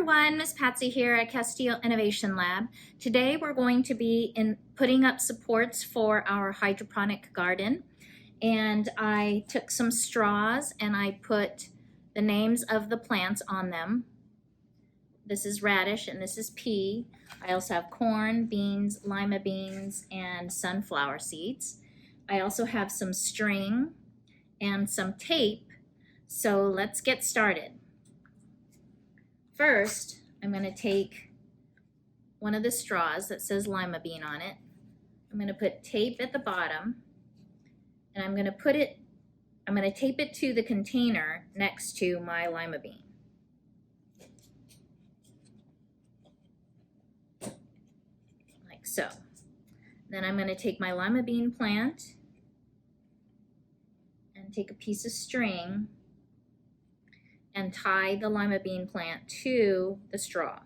everyone, Miss Patsy here at Castile Innovation Lab. Today we're going to be putting up supports for our hydroponic garden. And I took some straws and I put the names of the plants on them. This is radish and this is pea. I also have corn, beans, lima beans, and sunflower seeds. I also have some string and some tape. So let's get started. First, I'm going to take one of the straws that says lima bean on it. I'm going to put tape at the bottom, and I'm going to tape it to the container next to my lima bean. Like so. Then I'm going to take my lima bean plant and take a piece of string and tie the lima bean plant to the straw.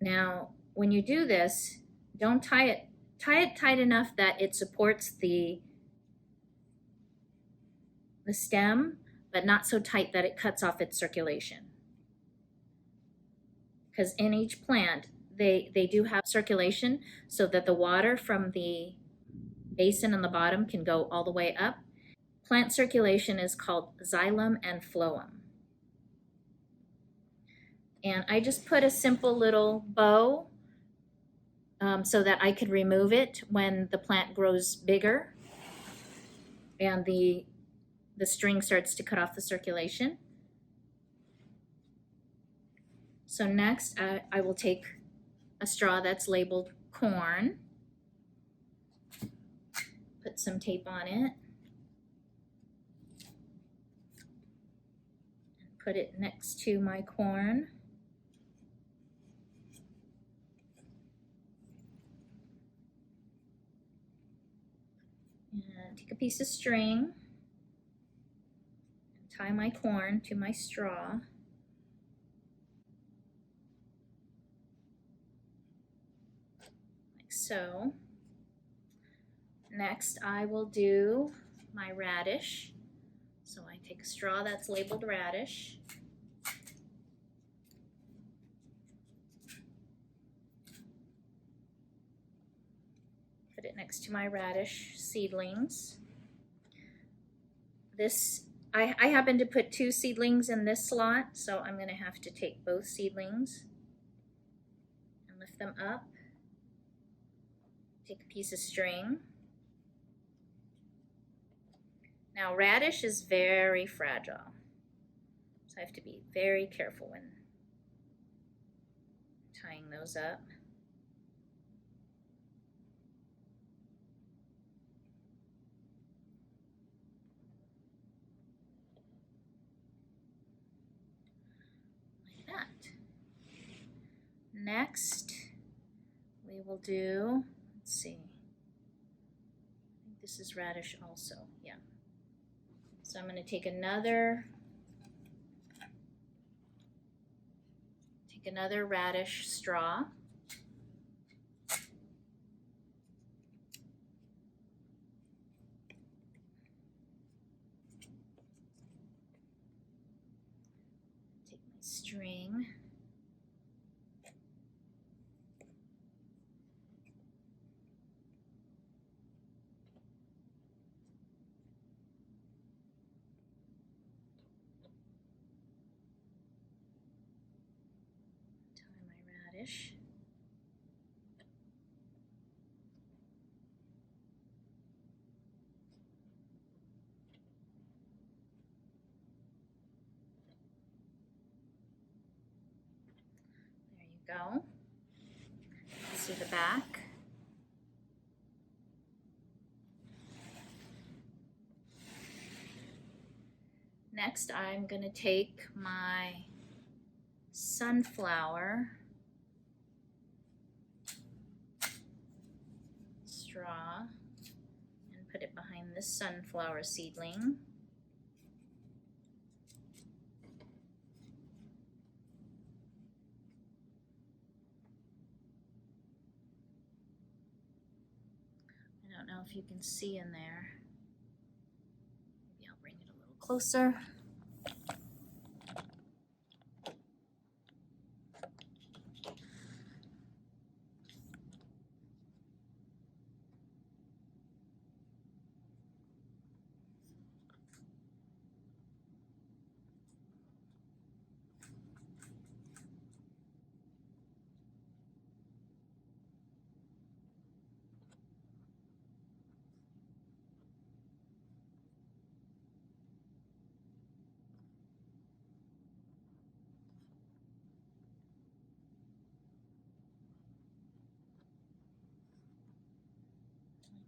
Now, when you do this, don't tie it tight enough that it supports the stem, but not so tight that it cuts off its circulation. Because in each plant, they do have circulation so that the water from the basin on the bottom can go all the way up. Plant circulation is called xylem and phloem. And I just put a simple little bow so that I could remove it when the plant grows bigger and the string starts to cut off the circulation. So next I will take a straw that's labeled corn, put some tape on it, put it next to my corn. And take a piece of string and tie my corn to my straw. Like so. Next I will do my radish. So I take a straw that's labeled radish, put it next to my radish seedlings. I happen to put 2 seedlings in this slot, so I'm going to have to take both seedlings and lift them up. Take a piece of string. Now, radish is very fragile, so I have to be very careful when tying those up. Like that. Next, we will do, let's see, I think this is radish also, yeah. So I'm going to take another radish straw. Take my string. Radish. There you go. See the back. Next, I'm going to take my sunflower straw and put it behind this sunflower seedling. I don't know if you can see in there. Maybe I'll bring it a little closer.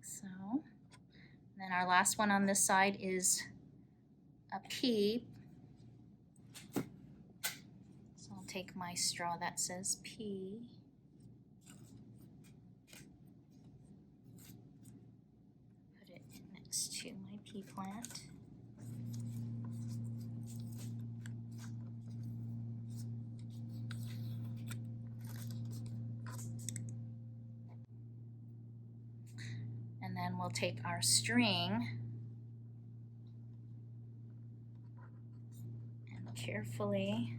so. And then our last one on this side is a pea. So I'll take my straw that says pea. Put it next to my pea plant. And then we'll take our string and carefully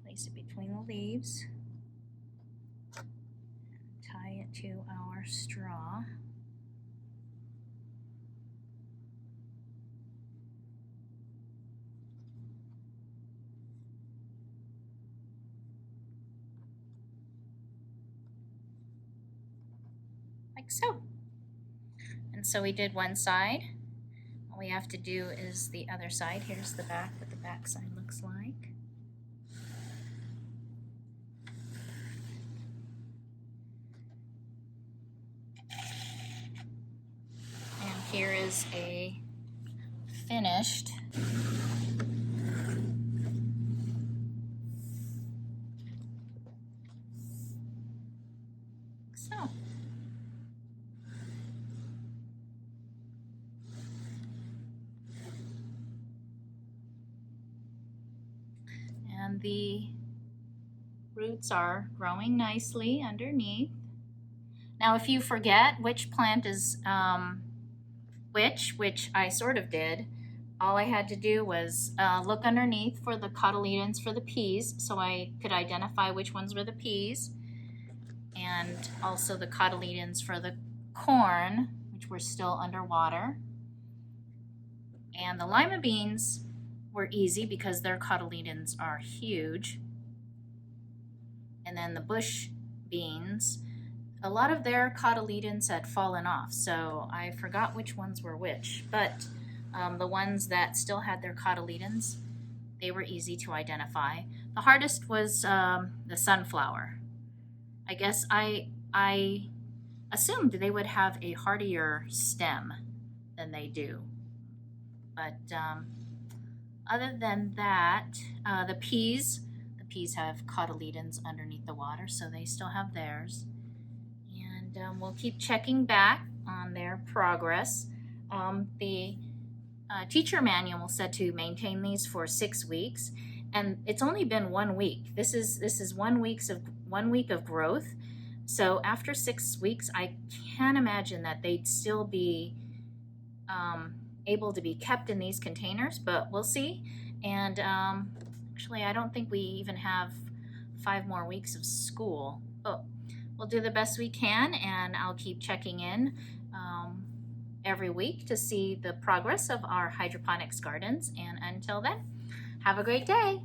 place it between the leaves and tie it to our straw. Like so. And so we did one side. All we have to do is the other side. Here's the back, what the back side looks like. And here is a finished so. And the roots are growing nicely underneath. Now if you forget which plant is which I sort of did, all I had to do was look underneath for the cotyledons for the peas, so I could identify which ones were the peas, and also the cotyledons for the corn, which were still underwater. And the lima beans were easy because their cotyledons are huge. And then the bush beans, a lot of their cotyledons had fallen off, so I forgot which ones were which. But the ones that still had their cotyledons, they were easy to identify. The hardest was the sunflower. I guess I assumed they would have a hardier stem than they do. But other than that, the peas have cotyledons underneath the water, so they still have theirs. And we'll keep checking back on their progress. The teacher manual said to maintain these for 6 weeks, and it's only been 1 week. This is 1 week of growth. So after 6 weeks, I can't imagine that they'd still be able to be kept in these containers, but we'll see. And actually, I don't think we even have 5 more weeks of school. But we'll do the best we can, and I'll keep checking in every week to see the progress of our hydroponics gardens. And until then, have a great day.